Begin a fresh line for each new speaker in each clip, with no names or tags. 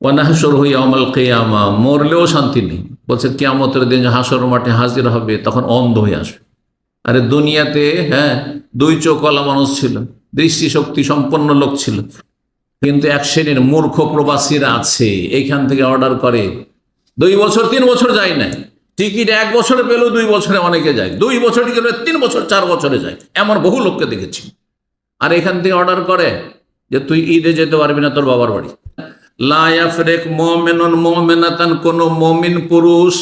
ওয়ানাহশুরহু ইয়াওমাল কিয়ামা, মরলেও শান্তি নেই। বলছে কিয়ামতের দিন হাসর মাঠে হাজির হবে, তখন অন্ধ হয়ে আসবে। আরে দুনিয়াতে দুই চোখওয়ালা মানুষ ছিল, দৃষ্টিশক্তি সম্পন্ন লোক ছিল, কিন্তু এক শ্রেণীর মূর্খ প্রবাসীরা আছে, এইখান থেকে অর্ডার করে 2 বছর 3 বছর যায় না, টিকিট 1 বছরে পেলেও 2 বছরে অনেকে যায়, 2 বছর টিকিট 3 বছর 4 বছরে যায়, এমন বহু লোককে দেখেছি। আর এখান থেকে অর্ডার করে যে তুই ঈদে যেতে পারবি না তোর বাবার বাড়ি। লা ইয়াফরিক মুমিনুন মুমিনাতান, কোন মুমিন পুরুষ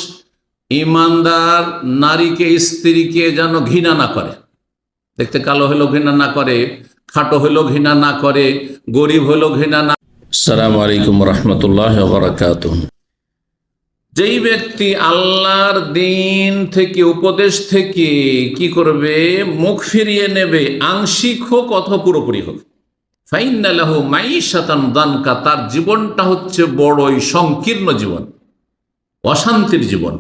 ইমানদার নারীকে স্ত্রীকে যেন ঘৃণা না করে, দেখতে কালো হলেও ঘৃণা না করে, খাটো হলেও ঘৃণা না করে, গরিব হলেও ঘৃণা না। আসসালামু আলাইকুম রাহমাতুল্লাহি ওয়া বারাকাতুহু। যেই ব্যক্তি আল্লাহর দিন থেকে, উপদেশ থেকে কি করবে, মুখ ফিরিয়ে নেবে, আংশিক হোক অথবা পুরোপুরি হোক, ফাইন্না লাহু মাইশাতান দানকা, তার জীবনটা হচ্ছে বড়ই সংকীর্ণ জীবন, অশান্তির জীবন,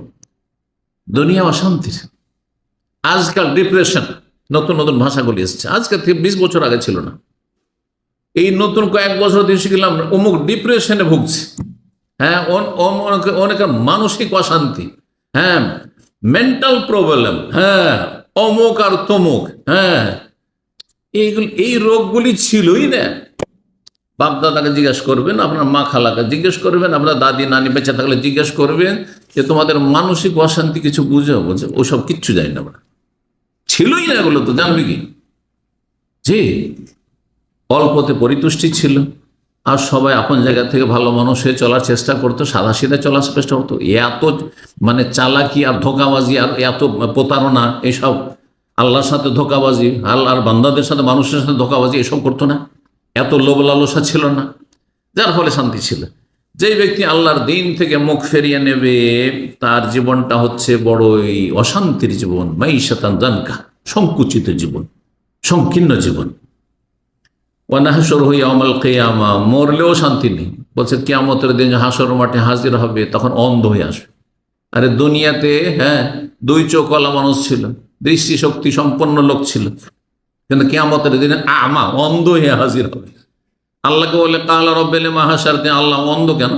দুনিয়া অশান্তির। আজকাল ডিপ্রেশন, নতুন নতুন ভাষাগুলি এসছে, আজকে থেকে 20 বছর আগে ছিল না। এই নতুন কয়েক বছর দিয়ে শিখলাম অমুক ডিপ্রেশনে ভুগছে, অনেকের মানসিক অশান্তি, মেন্টাল প্রবলেম, অমুক আর তমুক, এই রোগগুলি ছিলই না। বাপদাদাকে জিজ্ঞেস করবেন, আপনার মা খালাকে জিজ্ঞেস করবেন, আপনার দাদি নানি বেঁচে থাকলে জিজ্ঞেস করবেন যে তোমাদের মানসিক অশান্তি কিছু বুঝে ওসব কিচ্ছু যায় না, আমরা ছিলই না, এগুলো তো জানবি কি, যে অল্পতে পরিতুষ্টি ছিল, আর সবাই আপন জায়গা থেকে ভালো মানুষ হয়ে চলার চেষ্টা করতো, সাদা সিধা চলার চেষ্টা করতো। এত চালাকি আর ধোঁকাবাজি আর এত প্রতারণা, এসব আল্লাহর সাথে ধোঁকাবাজি, আল্লাহর বান্দাদের সাথে মানুষের সাথে ধোঁকাবাজি এসব করতো না, এত লোভ লালসা ছিল না, যার ফলে শান্তি ছিল। যেই ব্যক্তি আল্লাহর দিন থেকে মুখ ফেরিয়ে নেবে, তার জীবনটা হচ্ছে বড়ই অশান্তির জীবন, মাইশাতান দানকা, সংকুচিত জীবন, সংকীর্ণ জীবন। ওয়ানাহশুরহু ইয়াওমাল কিয়ামা, মরলেও শান্তি নেই। বলছে কিয়ামতের দিন হাসর মাঠে হাজির হবে, তখন অন্ধ হয়ে আসবে। আরে দুনিয়াতে 2 চোখওয়ালা মানুষ ছিল, দৃষ্টিশক্তি সম্পন্ন লোক ছিল, কিন্তু কিয়ামতের দিনে আমা, অন্ধ হয়ে হাজির হবে। আল্লাহকে বলে কালা রব্বিল মাহাশারতে, আল্লাহ অন্ধ কেন?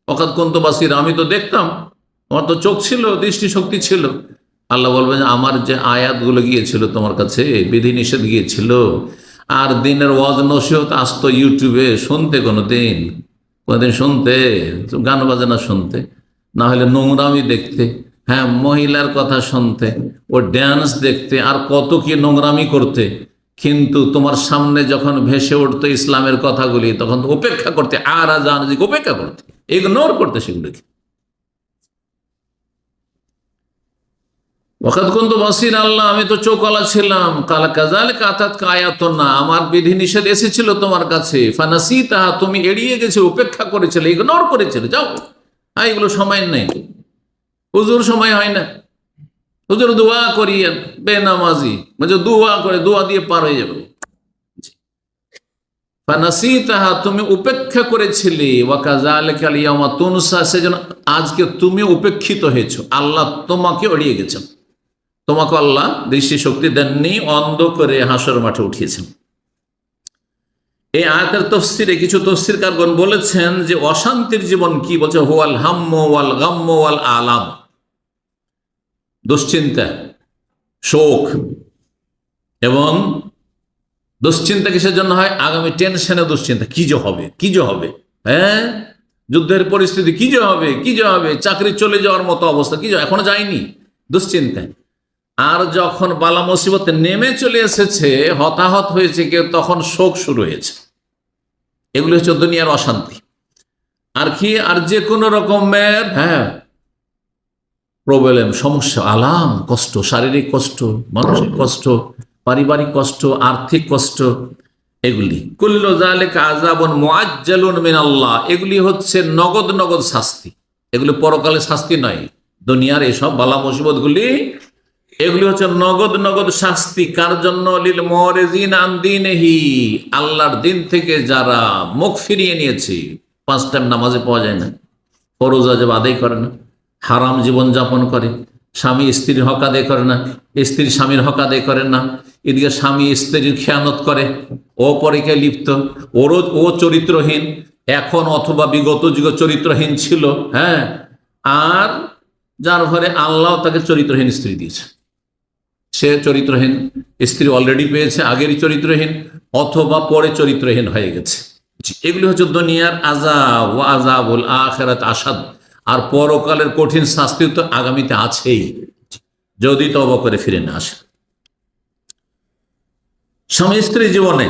ওয়াকাদ কুনতু বাসীরা, আমি তো দেখতাম, আমার তো চোখ ছিল, দৃষ্টিশক্তি ছিল। আল্লাহ বলবেন আমার যে আয়াতগুলো গিয়েছিল তোমার কাছে, বিধিনিষেধ গিয়েছিল, আর দিনের ওয়াজ নসিহত আসতো ইউটিউবে শুনতে, কোনোদিন শুনতে, গান বাজনা শুনতে, না হলে নোংরামি দেখতে, মহিলার কথা শুনতে, ও ড্যান্স দেখতে, আর কত কি নোংরামি করতে, কিন্তু তোমার সামনে যখন ভেসে উঠতো ইসলামের কথাগুলি, তখন উপেক্ষা করতে, আর উপেক্ষা করতে, ইগনোর করতে সেগুলিকে। ওয়াকাদ কুনতু বাসীরা, আল্লাহ আমি তো চোখওয়ালা ছিলাম। কালা কাযালিকা আতাতকা আয়াতুনা, আমার বিধিনিষেধ এসেছিল তোমার কাছে, ফানাসিতাহা, তুমি এড়িয়ে গেছে, উপেক্ষা করেছিলে, ইগনোর করেছিলে। যাও, এগুলো সময় নেই, হুজুর সময় হয় না, হুজুর দোয়া করিয়ে, বেনামাজি মানে দোয়া করে, দোয়া দিয়ে পার হয়ে যাবে। ফানাসিতাহা, তুমি উপেক্ষা করেছিলে, ওয়া কাযালিকা আল ইয়াওমা তুনসা, সেজন্য আজকে তুমি উপেক্ষিত হয়েছো, আল্লাহ তোমাকে এড়িয়ে গেছেন, তোমাকে আল্লাহ দৃষ্টিশক্তি দেননি, অন্ধ করে হাসর মাঠে উঠিয়েছেন। এই আয়াতের তাফসীরে কিছু তাফসীরকারগণ বলেছেন যে অশান্তির জীবন কি, বলছে হুয়াল হাম্মু ওয়াল গাম্মু ওয়াল আলাম, দুশ্চিন্তা, শোক, এবং দুশ্চিন্তা কিসের জন্য হয়? আগামী টেনশনে দুশ্চিন্তা, কি যে হবে, কি যে হবে, যুদ্ধের পরিস্থিতি, কি যে হবে, কি যে হবে, চাকরি চলে যাওয়ার মতো অবস্থা, কি যে এখনো যায়নি, দুশ্চিন্তা। আর যখন বালা মুসিবত নেমে চলে এসেছে, হতাহত হয়েছে কেউ, তখন শোক শুরু হয়েছে। এগুলো হচ্ছে দুনিয়ার অশান্তি। আর কি, আর যে কোনো রকমের প্রবলেম, সমস্যা, আলাম, কষ্ট, শারীরিক কষ্ট, মানসিক কষ্ট, পারিবারিক কষ্ট, আর্থিক কষ্ট, এগুলি কুল্লু যালিকা আযাবুন মুআজ্জালুন মিনাল্লাহ, এগুলি হচ্ছে নগদ নগদ শাস্তি। এগুলি পরকালে শাস্তি নয়, দুনিয়ার এসব বালা মুসিবতগুলি, এগুলি হচ্ছে নগদ নগদ শাস্তি। কার জন্য? লিল মুরিজিন আন দীনিহি, আল্লাহর দিন থেকে যারা মুখ ফিরিয়ে নিয়েছে, 5 টাইম নামাজে পাওয়া যায় না, ফরজ ওয়াজিব আদায় করে না, হারাম জীবন যাপন করে, স্বামী স্ত্রীর হক আদায় করে না, স্ত্রী স্বামীর হক আদায় করে না, এদিকে স্বামী স্ত্রীর খেয়ানত করে, ও পরিকে লিপ্ত, ও চরিত্রহীন, এখন অথবা বিগত যুগ চরিত্রহীন ছিল, হ্যাঁ, আর যার ফলে আল্লাহ তাকে চরিত্রহীন স্ত্রী দিয়েছে। সে চরিত্রহীন স্ত্রী অলরেডি পেয়েছে, আগেরই চরিত্রহীন, অথবা পরে চরিত্রহীন হয়ে গেছে। এগুলি হচ্ছে দুনিয়ার আযাব, ওয়া আযাবুল আখিরাত আসাদ। আর পরকালের কঠিন শাস্তি তো আগামীতে আছেই, যদি তওবা করে ফিরে না আসে। স্বামী স্ত্রী জীবনে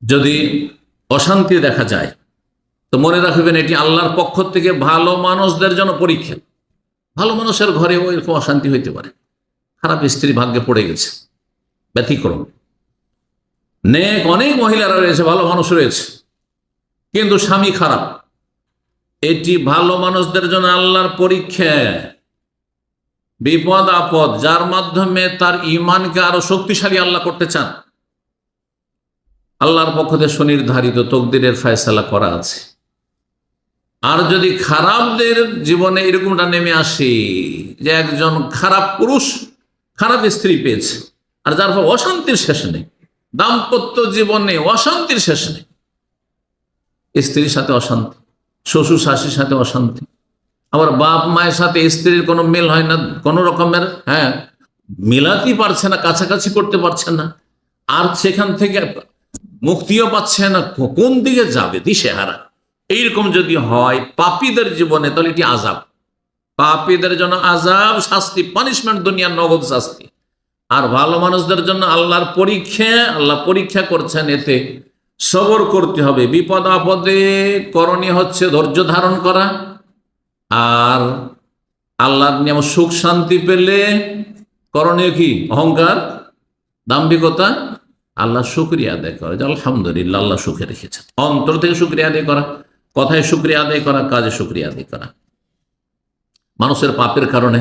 যদি অশান্তি দেখা যায় তো মনে রাখবেন এটি আল্লাহর পক্ষ থেকে ভালো মানুষদের জন্য পরীক্ষা। ভালো মানুষের ঘরে ওইরকম অশান্তি হইতে পারে, খারাপ স্ত্রী ভাগ্যে পড়ে গেছে, ব্যতিক্রম। নেক অনেক মহিলারা রয়েছে, ভালো মানুষ রয়েছে, কিন্তু স্বামী খারাপ। এটি ভালো মানুষদের জন্য আল্লাহর পরীক্ষা, বিপদ আপদ, যার মাধ্যমে তার ঈমানকে আরো শক্তিশালী আল্লাহ করতে চান। আল্লাহর পক্ষ থেকে সুনির্ধারিত তকদিরের ফয়সালা করা আছে। আর যদি খারাপদের জীবনে এরকমটা নেমে আসে যে একজন খারাপ পুরুষ খারাপ স্ত্রী পেয়েছে, আর যার ফলে অশান্তির শেষ নেই, দাম্পত্য জীবনে অশান্তির শেষ নেই, স্ত্রীর সাথে অশান্তি, শ্বশুর শাশুড়ির সাথে অশান্তি, আবার বাপ মায়ের সাথে স্ত্রীর কোনো মেল হয় না, কোনো রকমের, হ্যাঁ, মিলাতেই পারছে না, কাছাকাছি করতে পারছে না, আর সেখান থেকে মুক্তিও পাচ্ছে না, কোন দিকে যাবে দিশেহারা। এইরকম যদি হয় পাপীদের জীবনে, তাহলে এটি আযাব, পাপীদের জন্য আযাব, শাস্তি, পানিশমেন্ট, দুনিয়ার নগদ শাস্তি। আর ভালো মানুষদের জন্য আল্লাহর পরীক্ষা, আল্লাহ পরীক্ষা করছেন, এতে সবর করতে হবে। বিপদ আপদে করণীয় হচ্ছে ধৈর্য ধারণ করা, আর আল্লাহর নিয়ম সুখ শান্তি পেলে করণীয় কি? অহংকার, দাম্ভিকতা, আল্লাহ শুকরিয়া আদায় করা, যে আলহামদুলিল্লাহ আল্লাহ সুখে রেখেছেন। অন্তর থেকে শুকরিয়া আদায় করা, কথায় শুকরিয়া আদায় করা, কাজে শুকরিয়া আদায় করা। মানুষের পাপের কারণে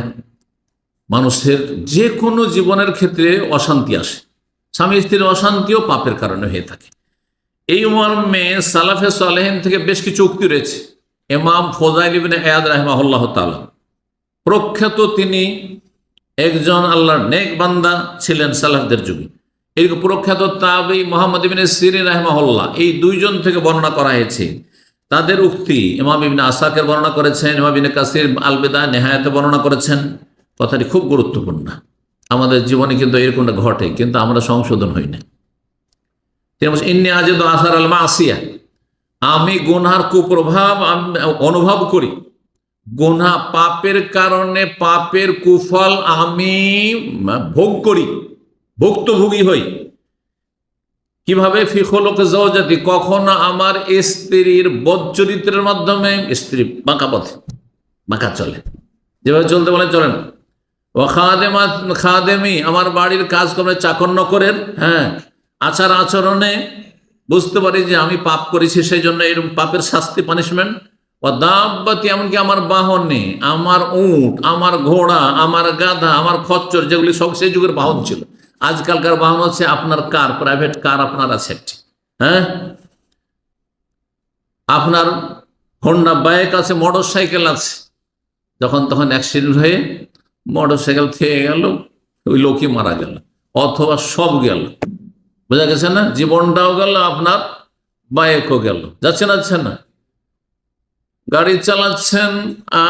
মানুষের যে কোনো জীবনের ক্ষেত্রে অশান্তি আসে, স্বামী স্ত্রীর অশান্তিও পাপের কারণে হয়ে থাকে। এই মর্মে সালাফে সালেহিন থেকে বেশ কিছু উক্তি রয়েছে। ইমাম ফজাইল ইবনে ইয়াদ রাহিমাহুল্লাহ তাআলা, প্রখ্যাত তিনি একজন আল্লাহর নেক বান্দা ছিলেন সালাফদের যুগে। এই প্রখ্যাত তাবী মুহাম্মদ ইবনে সিরিন রাহিমাহুল্লাহ, এই দুইজন থেকে বর্ণনা করা হয়েছে। তাদের উক্তি ইমাম ইবনে আসাকির বর্ণনা করেছেন, ইমাম ইবনে কাসির আল বিদায়া নিহায়াতে বর্ণনা করেছেন। কথাটি খুব গুরুত্বপূর্ণ। আমাদের জীবনে কিন্তু এরকমটা ঘটে, কিন্তু আমরা সংশোধন হই না। ইন্নী আজিদু আসার আল মাসিয়া, আমি গুনহার কুপ্রভাব অনুভব করি, গুনাহ পাপের কারণে পাপের কুফল আমি ভোগ করি, ভুক্তভোগী হই। কিভাবে? ফি খুলুকি যাওজাতি, কখনো আমার স্ত্রীর বদচরিত্রের মাধ্যমে, স্ত্রী বাঁকা পথে বাঁকা চলে, যেভাবে চলতে বলে চলে না। ও খাদেমি, আমার বাড়ির কাজকর্মে চাকর নকরের, হ্যাঁ, আচার আচরণে বুঝতে পারি যে আমি পাপ করেছি, সেই জন্য এরকম পাপের শাস্তি, পানিশমেন্ট। ও দাব্বাতি, এমনকি আমার বাহনে, আমার উট, আমার ঘোড়া, আমার গাধা, আমার খচ্চর, যেগুলি সব সেই যুগের বাহন ছিল। আজকালকার বাহন হচ্ছে আপনার কার, প্রাইভেট কার আপনার আছে একটি, হ্যাঁ, আপনার হোন্ডা বাইক আছে, মোটর সাইকেল আছে। যখন তখন অ্যাক্সিডেন্ট হয়ে মোটর সাইকেল থেকে গেল, ওই লোকই মারা গেল, অথবা সব গেল, বোঝা গেছে না? জীবনটাও গেল, আপনার বাইকও গেল, যাচ্ছে না। গাড়ি চালাচ্ছেন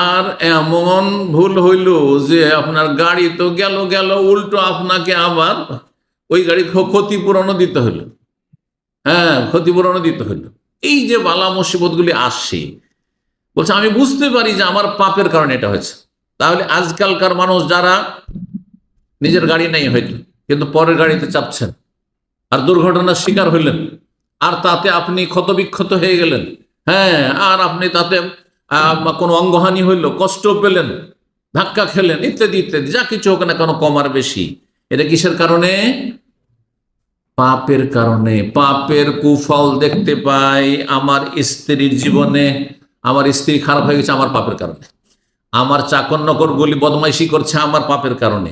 আর এমন ভুল হইল যে আপনার গাড়ি তো গেল, উল্টো আপনাকে আবার ওই গাড়ি ক্ষতিপূরণও দিতে হইল, হ্যাঁ, ক্ষতিপূরণও দিতে হইল। এই যে বালা মুসিবতগুলি আসছে, বলছে আমি বুঝতে পারি যে আমার পাপের কারণে এটা হয়েছে। তাহলে আজকালকার মানুষ যারা নিজের গাড়ি নেই হয়তো, কিন্তু পরের গাড়িতে চাপছেন, আর দুর্ঘটনার শিকার হইলেন, আর তাতে আপনি ক্ষতবিক্ষত হয়ে গেলেন, হ্যাঁ, আর আপনি তাতে কোনো অঙ্গহানি হইল, কষ্ট পেলেন, ধাক্কা খেলেন, ইত্যাদি ইত্যাদি, যা কিছু হোক না কেন, কম আর বেশি, এটা কিসের কারণে? পাপের কারণে। পাপের কুফল দেখতে পাই আমার স্ত্রীর জীবনে। আমার স্ত্রী খারাপ হয়ে গেছে আমার পাপের কারণে, আমার চাকর নকর গুলি বদমাইশি করছে আমার পাপের কারণে,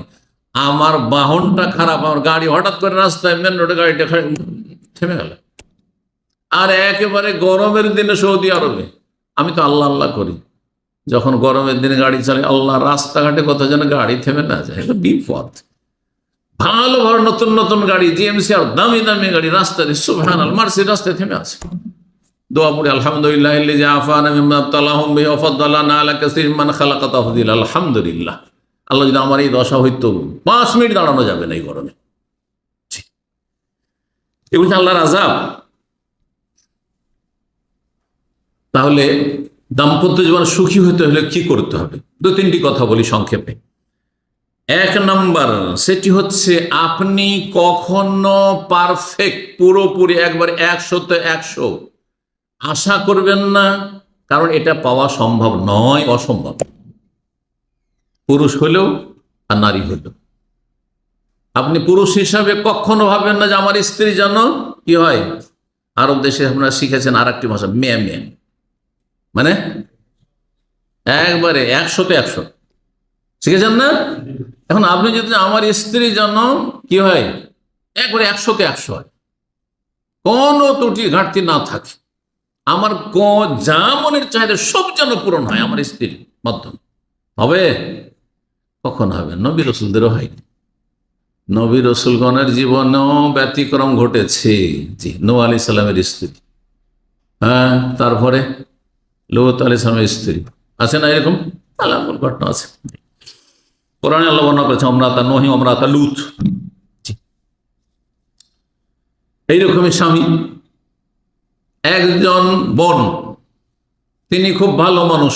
আমার বাহনটা খারাপ, আমার গাড়ি হঠাৎ করে রাস্তায় মেন রোডে গাড়িটা থেমে গেল। আর একেবারে গরমের দিনে সৌদি আরবে আমি তো আল্লাহ আল্লাহ করি, যখন গরমের দিনে গাড়ি চালাই, আল্লাহ, রাস্তাঘাটে কোথাও যেন গাড়ি থেমে না যায়, এটা বিপদ। ভালো ভালো নতুন গাড়ি, জিএমসি আর দামি গাড়ি রাস্তায়, সুবহানাল্লাহ, মার্সিডিজ রাস্তায় থেমে আছে, দোয়া পড়ি আলহামদুলিল্লাহ আল্লাযী আফানা মিম্মা ইবতালাহুম বিহি ওয়া ফাদ্দালানা আলা কাসীরিন মান খালাকা তাফদীলা। আলহামদুলিল্লাহ। আল্লাহ যদি আমার এই দশা হইতো, 5 মিনিট দাঁড়ানো যাবে না এই গরমে। এগুলো আল্লাহর আযাব। তাহলে দাম্পত্য জীবন সুখী হতে হলে কি করতে হবে? 2-3টি কথা বলি সংক্ষেপে। 1 নম্বর, সেটি হচ্ছে আপনি কখনো পারফেক্ট, পুরোপুরি একবার 100-100 আশা করবেন না, কারণ এটা পাওয়া সম্ভব নয়, অসম্ভব। পুরুষ হলেও আর নারী হলেও আপনি পুরুষ হিসাবে কখনো ভাবেন না যে আমার স্ত্রী যেন কি হয়। আরব দেশে আপনারা শিখেছেন আর একটি ভাষা, মেয়ে মেয়ে, মানে একবারে 100-100 শিখেছেন না? এখন আপনি যদি আমার স্ত্রী যেন কি হয়, একবারে 100-100 হয়, কোনো ত্রুটি ঘাটতি না থাকে, আমার যা মনের চাহিদা সব যেন পূরণ হয় আমার স্ত্রীর মাধ্যমে, হবে? কখন হবে? নবী রসুলদেরও হয়নি। নবী রসুলগণের জীবনেও ব্যতিক্রম ঘটেছে। জি, নূহ আলাইহিস সালামের স্ত্রী, হ্যাঁ, তারপরে লূত আলাইহিস সালামের স্ত্রী, আছে না এরকম আলাদা ঘটনা আছে কোরআনে। আল্লাহ বর্ণনা করেছে অমরাতা নূহ অমরাতা লূত। এইরকমই স্বামী, একজন বোন, তিনি খুব ভালো মানুষ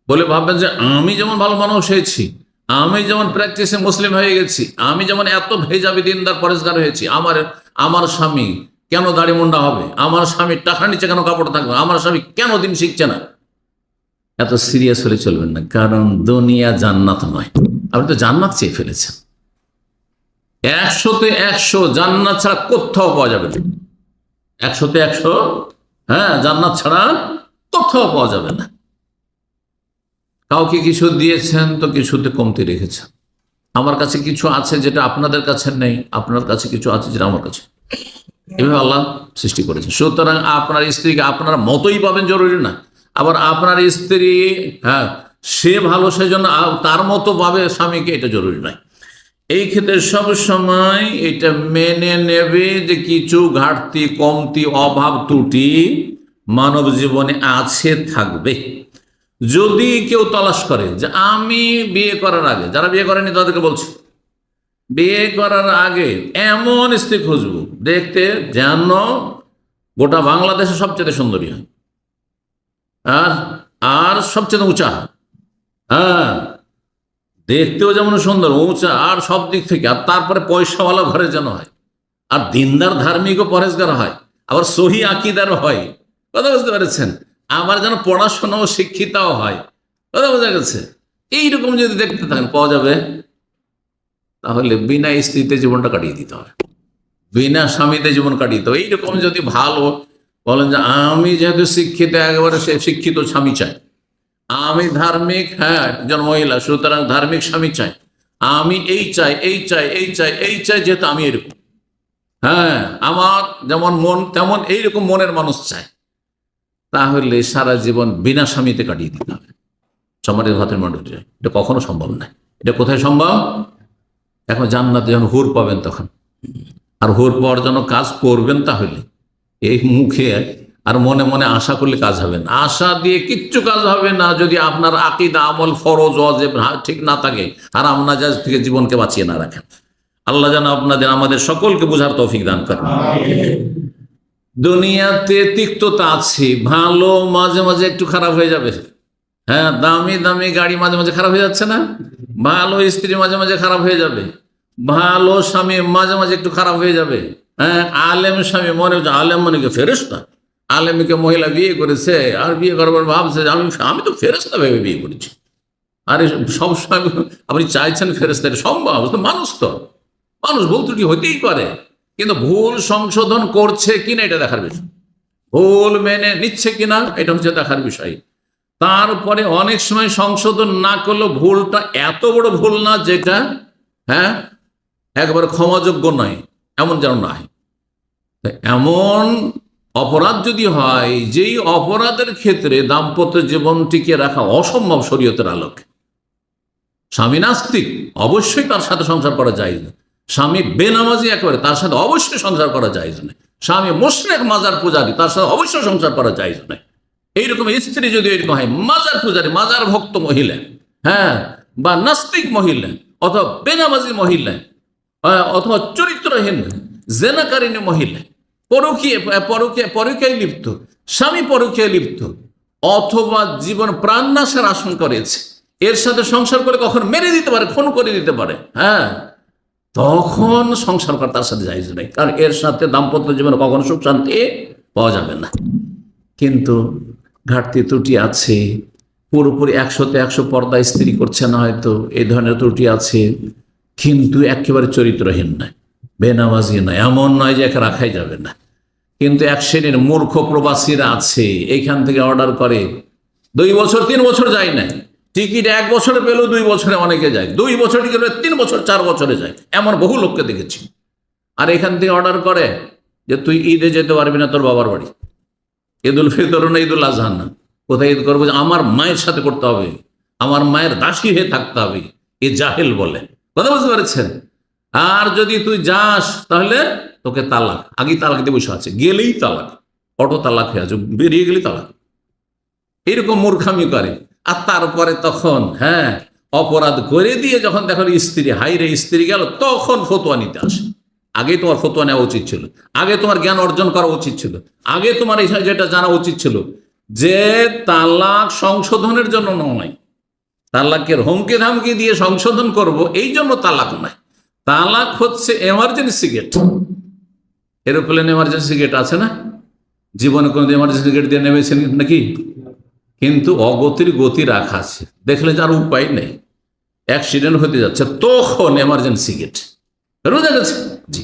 বলে ভাববেন যে আমি যেমন ভালো মানুষ হয়েছি, আমি যেমন প্র্যাকটিসে মুসলিম হয়ে গেছি, আমি যেমন এত ভেজাবি দিনদার পরেশগার হয়েছি, আমার স্বামী কেন দাড়ি মুন্ডা হবে, আমার স্বামী টাকা নিচে কেন কাপড় থাকবে, আমার স্বামী কেন দিন শিখছে না। এত সিরিয়াস হলে চলবেন না, কারণ দুনিয়া জান্নাত নয়। আপনি তো জান্নাত চেয়ে ফেলেছেন। 100-100 জান্নাত ছাড়া কোথাও পাওয়া যাবে না। 100-100, হ্যাঁ, জান্নাত ছাড়া কোথাও পাওয়া যাবে না। কাউকে কিছু দিয়েছেন তো কিছুতে কমতি রেখেছেন। আমার কাছে কিছু আছে যেটা আপনাদের কাছে নেই, আপনার কাছে কিছু আছে যেটা আমার কাছে। এভাবে আল্লাহ সৃষ্টি করেছেন। সুতরাং আপনার স্ত্রীকে আপনার মতোই পাবেন জরুরি না, আবার আপনার স্ত্রী, হ্যাঁ, সে ভালো সেজন্য তার মতো পাবে স্বামীকে, এটা জরুরি নয়। এই ক্ষেত্রে সব সময় এটা মেনে নেবে যে কিছু ঘাটতি, কমতি, অভাব, ত্রুটি মানব জীবনে আছে, থাকবে। যদি কেউ তলাশ করে যে আমি বিয়ে করার আগে, যারা বিয়ে করেনি তাদেরকে বলছি, বিয়ে করার আগে এমন স্ত্রী খুঁজবো দেখতে যেন গোটা বাংলাদেশে সবচেয়ে সুন্দরী হয়, আর সবচেয়ে উঁচা, হ্যাঁ, দেখতেও যেমন সুন্দর, উঁচা, আর সব দিক থেকে, আর তারপরে পয়সাওয়ালা ঘরে যেন হয়, আর দিনদার, ধার্মিক ও পরেশগার হয়, আবার সহি আকিদারও হয়। কথা বুঝতে পেরেছেন? আবার যেন পড়াশোনাও শিক্ষিতাও হয়। কথা বোঝা গেছে? এইরকম যদি দেখতে থাকেন পাওয়া যাবে। তাহলে বিনা স্ত্রীতে জীবনটা কাটিয়ে দিতে হবে, বিনা স্বামীতে জীবন কাটিয়ে দিতে হবে। এইরকম যদি ভালো বলেন যে আমি যেহেতু শিক্ষিত, একেবারে সে শিক্ষিত স্বামী চাই, আমি ধার্মিক, হ্যাঁ, একজন মহিলা, সুতরাং ধার্মিক স্বামী চাই, আমি এই চাই, এই চাই, এই চাই, এই চাই, যেহেতু আমি এরকম, হ্যাঁ, আমার যেমন মন তেমন এইরকম মনের মানুষ চাই, তাহলে সারা জীবন বিনা স্বামীতে কাটিয়ে দিতে হবে। সম্মানিত ভাতের মণ্ডলী, এটা কখনো সম্ভব নয়। এটা কোথায় সম্ভব? এখন জান্নাতে যখন হুর পাবেন তখন, আর হুর পাওয়ার জন্য কাজ করবেন, তাহলে এই মুখে আর মনে মনে আশা করলে কাজ হবে না। আশা দিয়ে কিচ্ছু কাজ হবে না যদি আপনার আকীদা, আমল, ফরজ, ওয়াজিব ঠিক না থাকে, আর নাজায়েজ থেকে জীবনকে বাঁচিয়ে না রাখেন। আল্লাহ যেন আমাদের সকলকে বুঝার তৌফিক দান করেন। দুনিয়াতে তিক্ততা আছে, ভালো মাঝে মাঝে একটু খারাপ হয়ে যাবে, হ্যাঁ, দামি দামি গাড়ি মাঝে মাঝে খারাপ হয়ে যাচ্ছে না, ভালো স্ত্রী মাঝে মাঝে খারাপ হয়ে যাবে, ভালো স্বামী মাঝে মাঝে একটু খারাপ হয়ে যাবে, হ্যাঁ, আলেম স্বামী, মনে হচ্ছে আলেম মানে কি ফেরেশতা, আলেমকে মহিলা বিয়ে করেছে আর বিয়ে করবার ভাবছে আমি তো ফেরেশতা ভেবে বিয়ে করেছি। আরে সবসময় আপনি চাইছেন ফেরেশতা, সম্ভব? মানুষ তো, মানুষ ভুল ত্রুটি হইতেই পারে, কিন্তু ভুল সংশোধন করছে কিনা এটা দেখার বিষয়, ভুল মেনে নিচ্ছে কিনা এটা হচ্ছে দেখার বিষয়। তারপরে অনেক সময় সংশোধন না করলেও ভুলটা এত বড় ভুল না যেটা, হ্যাঁ, একবার ক্ষমাযোগ্য নয়, এমন যেন না হয়। এমন অপরাধ যদি হয় যেই অপরাধের ক্ষেত্রে দাম্পত্য জীবন টিকে রাখা অসম্ভব শরীয়তের আলোকে, স্বামী নাস্তিক, অবশ্যই তার সাথে সংসার করা যায় না, স্বামী বেনামাজি একেবারে, তার সাথে অবশ্যই সংসার করা যায় না, স্বামী মুশরিক মাজার পূজারী, তার সাথে অবশ্যই সংসার করা যায় না। এইরকম স্ত্রী যদি এরকম হয়, মাজার পূজারী, মাজার ভক্ত মহিলা, হ্যাঁ, বা নাস্তিক মহিলা, অথবা বেনামাজি মহিলা, অথবা চরিত্রহীন জেনাকারিনী মহিলা, পরকীয়ায় লিপ্ত, স্বামী পরকীয়ায় লিপ্ত, অথবা জীবন প্রাণনাশের আশঙ্কা রয়েছে, এর সাথে সংসার করে কখন মেরে দিতে পারে, খুন করে দিতে পারে, হ্যাঁ, তখন সংসার করা তার সাথে জায়েজ নেই, কারণ এর সাথে দাম্পত্য জীবনে কখনো সুখ শান্তি পাওয়া যাবে না। কিন্তু ঘাটতি ত্রুটি আছে, পুরোপুরি 100তে 100 পর্দা স্ত্রী করছে না, হয়তো এই ধরনের ত্রুটি আছে, কিন্তু একেবারে চরিত্রহীন নয়, বেনামাজি নয়, এমন নয় যে একে রাখাই যাবে না। কিন্তু এক শ্রেণীর মূর্খ প্রবাসীরা আছে, এইখান থেকে অর্ডার করে 2 বছর 3 বছর যায় না, টিকিট 1 বছরে পেলেও 2 বছরে অনেকে যায়, 2 বছর টিকিট 3 বছর 4 বছরে যায়, এমন বহু লোককে দেখেছি। আর এখান থেকে অর্ডার করে যে তুই ঈদে যেতে পারবি না তোর বাবার বাড়ি, ঈদুল ফিতর না ঈদুল আজহা না, কোথায় ঈদ করবো, আমার মায়ের সাথে করতে হবে, আমার মায়ের দাসী হয়ে থাকতে হবে, এ জাহেল বলে, কথা বুঝতে পেরেছেন। আর যদি তুই যাস তাহলে তোকে তালাক, আগেই তালাক দিয়ে বসে আছে, গেলেই তালাক, অটো তালাক হয়ে আছে, বেরিয়ে গেলেই তালাক, এরকম মূর্খামি করে। আর তারপরে তখন হ্যাঁ অপরাধ করে দিয়ে যখন দেখো স্ত্রী, হাই রে স্ত্রী গেল, তখন ফতোয়া নিতে আসে। আগে তোমার ফতোয়া নেওয়া উচিত ছিল, আগে তোমার জ্ঞান অর্জন করা উচিত ছিল, আগে তোমার এই যেটা জানা উচিত ছিল যে তালাক সংশোধনের জন্য নয়, তালাকের হুমকি ধামকি দিয়ে সংশোধন করব এই জন্য তালাক নয়। তালাক হচ্ছে emergency gate, aeroplane emergency gate আছে না, জীবনে কোনো এমার্জেন্সি গেট দিয়ে নেমেছেন নাকি? কিন্তু অগতির গতি রাখা আছে, দেখলে যার উপায় নেই, অ্যাক্সিডেন্ট হতে যাচ্ছে, তখন এমার্জেন্সি গেট, বুঝা গেছে? জি।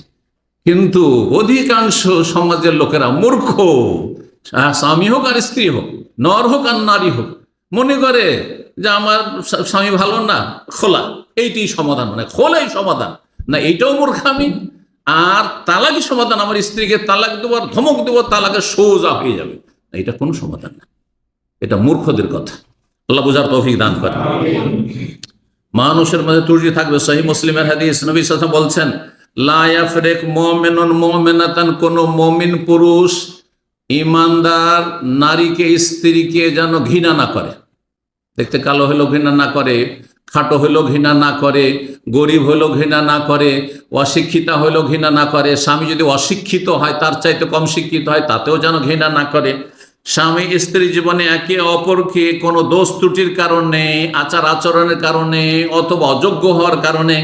কিন্তু অধিকাংশ সমাজের লোকেরা মূর্খ, স্বামী হোক আর স্ত্রী হোক, নর হোক আর নারী হোক, মনে করে যে আমার স্বামী ভালো না, খোলা, এইটি সমাধান, মানে খোলাই সমাধান না, এইটাও মূর্খামি। আর তালাকই সমাধান, আমার স্ত্রীকে তালাক দেবো আর ধমক দেবো, তালাকের সোজা হয়ে যাবে, এটা কোনো সমাধান না, এটা মূর্খদের কথা। আল্লাহ বুঝার তৌফিক দান করে। মানুষের মধ্যে ত্রুটি থাকবে। সহিহ মুসলিমের হাদিস, নবী সাল্লাল্লাহু আলাইহি ওয়াসাল্লাম বলছেন, লা ইয়াফরিক মুমিনুন মুমিনাতান, কোন মুমিন পুরুষ ইমানদার নারীকে, স্ত্রীকে যেন ঘৃণা না করে, দেখতে কালো হলেও ঘৃণা না করে, খাটো হলেও ঘৃণা না করে, গরিব হলেও ঘৃণা না করে, অশিক্ষিতা হলেও ঘৃণা না করে, স্বামী যদি অশিক্ষিত হয়, তার চাইতে কম শিক্ষিত হয়, তাতেও যেন ঘৃণা না করে। স্বামী স্ত্রী জীবনে একে অপরকে কোনো দোষ ত্রুটির কারণে, আচার আচরণের কারণে, অথবা অযোগ্য হওয়ার কারণে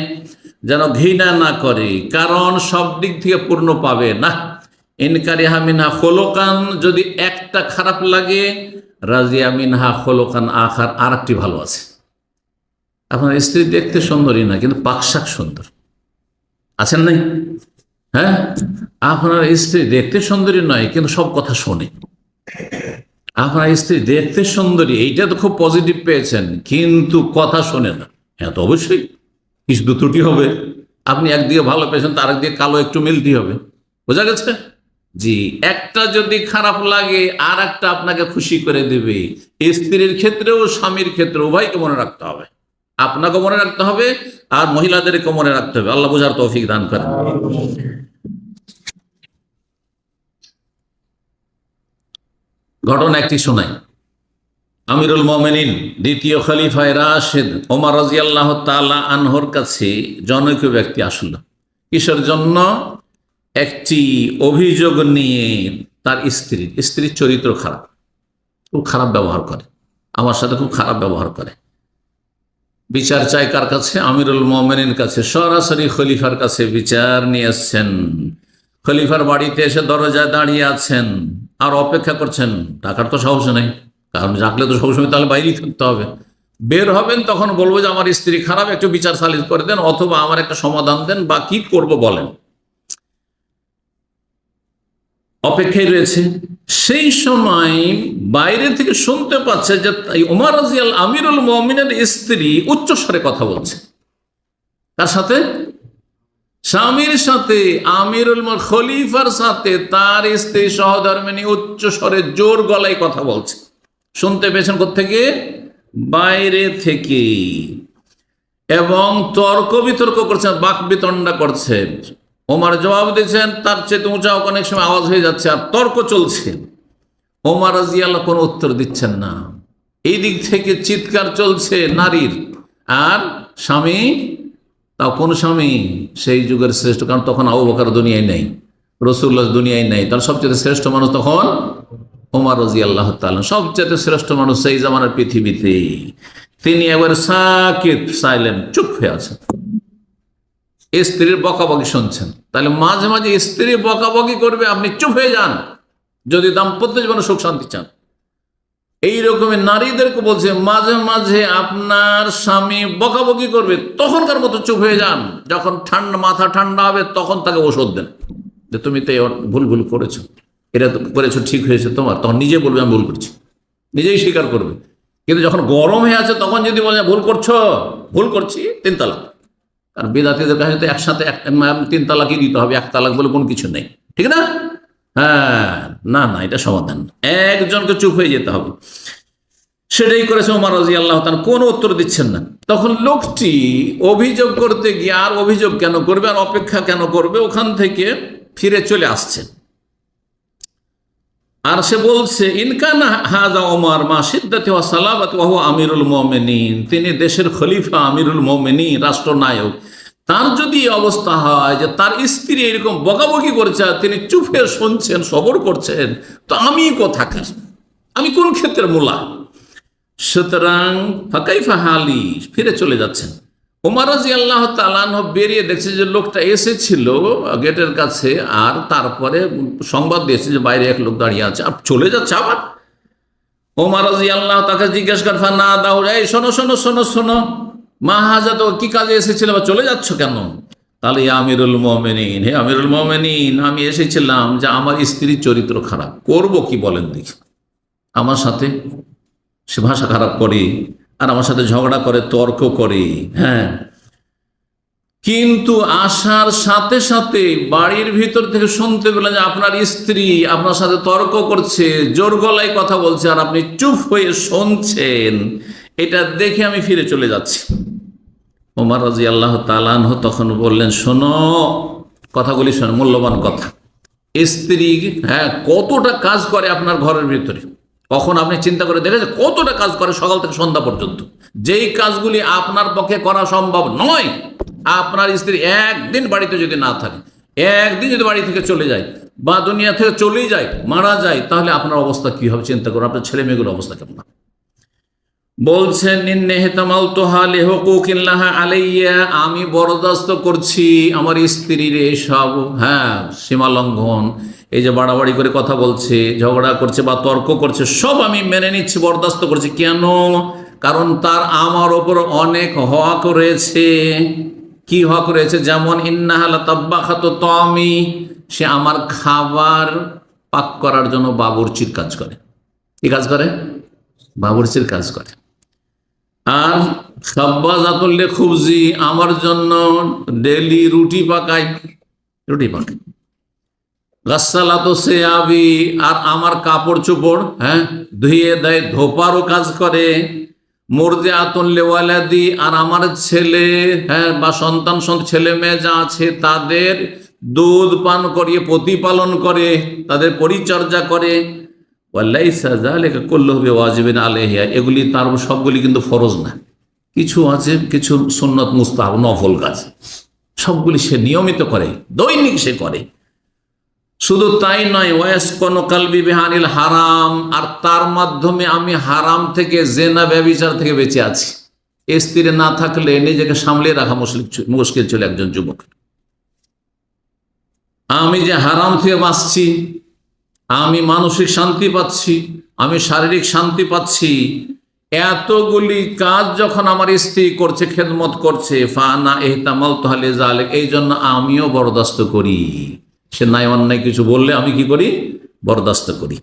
যেন ঘৃণা না করে, কারণ সব দিক থেকে পূর্ণ পাবে না। ইনকারিহা মিনহা খোলোকান, যদি একটা খারাপ লাগে, রাজিয়া মিনহা খোলোকান আখার, আর একটি ভালো আছে। আপনার স্ত্রী দেখতে সুন্দরী না, কিন্তু পাকশাক সুন্দর, আছেন নাই? হ্যাঁ, আপনার স্ত্রী দেখতে সুন্দরী নয়, কিন্তু সব কথা শোনে। আপনার স্ত্রী দেখতে সুন্দরী, এইটা তো খুব পজিটিভ পেয়েছেন, কিন্তু কথা শোনে না, হ্যাঁ তো অবশ্যই কিছু ত্রুটি হবে। আপনি একদিকে ভালো পেয়েছেন, তার একদিকে কালো একটু মিলতে হবে, বোঝা গেছে? জি। একটা যদি খারাপ লাগে, আর একটা আপনাকে খুশি করে দেবে। স্ত্রীর ক্ষেত্রেও স্বামীর ক্ষেত্রে উভয়কে মনে রাখতে হবে, আপনাকে মনে রাখতে হবে আর মহিলাদেরকে মনে রাখতে হবে। আল্লাহ বুঝার তৌফিক দান করেন। ঘটনা একটি শোনাই। আমিরুল মুমিনিন দ্বিতীয় খলিফায়ে রাশেদ ওমর রাদিয়াল্লাহু তাআলা আনহুর কাছে জনৈক ব্যক্তি আসলো, কিসের জন্য? একটি অভিযোগ নিয়ে। তার স্ত্রীর চরিত্র খারাপ, খুব খারাপ ব্যবহার করে, আমার সাথে খুব খারাপ ব্যবহার করে। বিচার চাই কার কাছে? আমিরুল মুমিনিনের কাছে, সরাসরি খলিফার কাছে বিচার নিয়ে এসছেন। খলিফার বাড়িতে এসে দরজায় দাঁড়িয়ে আছেন আর অপেক্ষা করছেন। টাকার তো সাহস নেই, কারণ রাখলে তো সবসময় তাহলে বাইরেই থাকতে হবে। বের হবেন তখন বলবো যে আমার স্ত্রী খারাপ, একটু বিচার সালিস করে দেন, অথবা আমার একটা সমাধান দেন, বা কি করবো বলেন। অপেক্ষায় রয়েছে। সেই সময় বাইরে থেকে শুনতে পাচ্ছে যে ওমর রাদিয়াল্লাহু আমিরুল মুমিনের স্ত্রী উচ্চস্বরে কথা বলছে। তার সাথে? স্বামীর সাথে, আমিরুল খলিফার সাথে তার স্ত্রী সহধর্মিনী উচ্চস্বরে জোর গলায় কথা বলছে। শুনতে পেয়েছেন কোত্থেকে? বাইরে থেকে। এবং তর্ক বিতর্ক করছেন, বাক বিতণ্ডা করছেন। ওমর জবাব দিয়েছেন, তার চেয়ে উঁচা অনেক সময় আওয়াজ হয়ে যাচ্ছে আর তর্ক চলছে। ওমর রাদিয়াল্লাহু কোনো উত্তর দিচ্ছেন না। এই দিক থেকে চিৎকার চলছে নারীর, আর স্বামী, তাও কোন স্বামী? সেই যুগের শ্রেষ্ঠ, কারণ তখন আবু বকর দুনিয়ায় নেই, রাসূলুল্লাহ দুনিয়ায় নেই, তার সবচেয়ে শ্রেষ্ঠ মানুষ তখন ওমর রাদিয়াল্লাহু তাআলা, সবচেয়ে শ্রেষ্ঠ মানুষ সেই জামানার পৃথিবীতে। তিনি একবার সাকিত, সাইলেন্ট, চুপ হয়ে আছেন, স্ত্রীর বকাবকি শুনছেন। তাহলে মাঝে মাঝে স্ত্রী বকাবকি করবে, আপনি চুপ হয়ে যান যদি দাম্পত্য জীবনে সুখ শান্তি চান। এইরকমের নারীদেরকে বলছে, মাঝে মাঝে আপনার স্বামী বকাবকি করবে, তখনকার মতো চুপ হয়ে যান। যখন মাথা ঠান্ডা হবে তখন তাকে ওষুধ দেন, যে তুমি তো ভুল ভুল করেছো, এটা করেছো, ঠিক হয়েছে তোমার, তখন নিজে বলবে আমি ভুল করছি, নিজেই স্বীকার করবে। কিন্তু যখন গরম হয়ে আছে তখন যদি বলে ভুল করছো, ভুল করছি, 3 তালাক। আর বিদাতীদের কাছে তো একসাথে 3 তালাকই দিতে হবে, 1 তালাক বলে কোনো কিছু নেই, ঠিক না? হ্যাঁ, না না, এটা সমাধান, একজনকে চুপ হয়ে যেতে হবে। সেটাই করেছে ওমর রাদিয়াল্লাহু তাআলা, কোনো উত্তর দিচ্ছেন না। তখন লোকটি অভিযোগ করতে গিয়ে, আর অভিযোগ কেন করবে, আর অপেক্ষা কেন করবে, ওখান থেকে ফিরে চলে আসছে। আর সে বলছে, ইনকানা হাযা ওমর মা শিদ্দাতি ওয়া সালাবাতি ওয়া হুয়া আমিরুল মুমিনিন, তিনি দেশের খলিফা, আমিরুল মুমিনিন, রাষ্ট্রনায়ক, তার যদি এই অবস্থা হয় যে তার স্ত্রী এরকম বকাবকি করছে, তিনি চুপ হয়ে শুনছেন, সবর করছেন, তো আমি কোথাকার, আমি কোন ক্ষেত্রে মূলা? সুতরাং ফাকাইফা হালি, ফিরে চলে যাচ্ছেন। ওমর রাদিয়াল্লাহু তাআলা আনহু বেরিয়ে দেখছে যে লোকটা এসেছিল গেটের কাছে, আর তারপরে সংবাদ দিয়েছে যে বাইরে এক লোক দাঁড়িয়ে আছে, আর চলে যাচ্ছে আবার। ওমর রাদিয়াল্লাহু তাকে জিজ্ঞেস করে, ফানা দাও, এই শোনো শোনো শোনো শোনো, মা হাজা, তো কি কাজে এসেছিল বা চলে যাচ্ছ কেন? তাহলে আমিরুল মুমিনিন, হে আমিরুল মুমিনিন, আমি এসেছিলাম যে আমার স্ত্রীর চরিত্র খারাপ, করব কি বলেন দেখি। আমার সাথে সে ভাষা খারাপ করে, আর আমার সাথে ঝগড়া করে, তর্ক করে। হ্যাঁ, কিন্তু আসার সাথে সাথে বাড়ির ভিতর থেকে শুনতে পেলেন যে আপনার স্ত্রী আপনার সাথে তর্ক করছে, জোর গলায় কথা বলছে, আর আপনি চুপ হয়ে শুনছেন। এটা দেখে আমি ফিরে চলে যাচ্ছি। ওমর রাদিয়াল্লাহু তাআলা আনহু তখন বললেন, শোনো, কথাগুলি শোনো, মূল্যবান কথা। স্ত্রী, হ্যাঁ, কতটা কাজ করে আপনার ঘরের ভিতরে, কখন আপনি চিন্তা করে দেখেছেন কতটা কাজ করে সকাল থেকে সন্ধ্যা পর্যন্ত? যেই কাজগুলি আপনার পক্ষে করা সম্ভব নয়, আপনার স্ত্রী একদিন বাড়িতে যদি না থাকে, একদিন যদি বাড়ি থেকে চলে যায়, বা দুনিয়া থেকে চলেই যায়, মারা যায়, তাহলে আপনার অবস্থা কি হবে চিন্তা করুন, আপনার ছেলে মেয়েগুলোর অবস্থা কেমন। বলছেন, আমি বরদাস্ত করছি আমার স্ত্রীর এইসব, হ্যাঁ, সীমা লঙ্ঘন, এই যে বাড়াবাড়ি করে কথা বলছে, ঝগড়া করছে বা তর্ক করছে, সব আমি মেনে নিচ্ছি, বরদাস্ত করছি। কেন? কারণ তার আমার ওপর অনেক হক রয়েছে। কি হক রয়েছে? যেমন ইন্নাহা লাতাব্বাখাতু তামি, সে আমার খাবার পাক করার জন্য বাবুর্চির কাজ করে। কি কাজ করে? বাবুর্চির কাজ করে। আর খাব্বাজাতুল লিখুবজি, আমার জন্য ডেলি রুটি পাকায়, রুটি পাকায়। গাসসালাতু সিয়াবি, আর আমার কাপড় চোপড়, হ্যাঁ, ধুয়ে দেয়, ধোপারও কাজ করে। মুরদিআতুন লিওয়ালাদি, আর আমার ছেলে, হ্যাঁ, বা সন্তান ছেলে মেয়ে যা আছে তাদের দুধ পান করিয়ে প্রতিপালন করে, তাদের পরিচর্যা করে। ওয়ালাইসা যালিকা কুল্লুহু বিওয়াজিবিন আলাইহা, এগুলি তার সবগুলি কিন্তু ফরজ না, কিছু আছে, কিছু সুন্নত মুস্তাহাব নফল কাজ, সবগুলি সে নিয়মিত করে, দৈনিক সে করে। শুধু তাই নয়, ওয়াসকানু কলবি বিহানিল হারাম, আর তার মাধ্যমে আমি হারাম থেকে, জেনা ব্যভিচার থেকে বেঁচে আছি। স্ত্রী না থাকলে নিজেকে সামলিয়ে রাখা মুশকিল ছিল একজন যুবক। আমি যে হারাম থেকে বাঁচছি, আমি মানসিক শান্তি পাচ্ছি, আমি শারীরিক শান্তি পাচ্ছি, এতগুলি কাজ যখন আমার স্ত্রী করছে, খেদমত করছে, ফানা ইহতামালতু লিযালিক, এই জন্য আমিও বরদাস্ত করি। সে নাই অন্যায় কিছু বললে আমি কি করি? বরদাস্ত করি।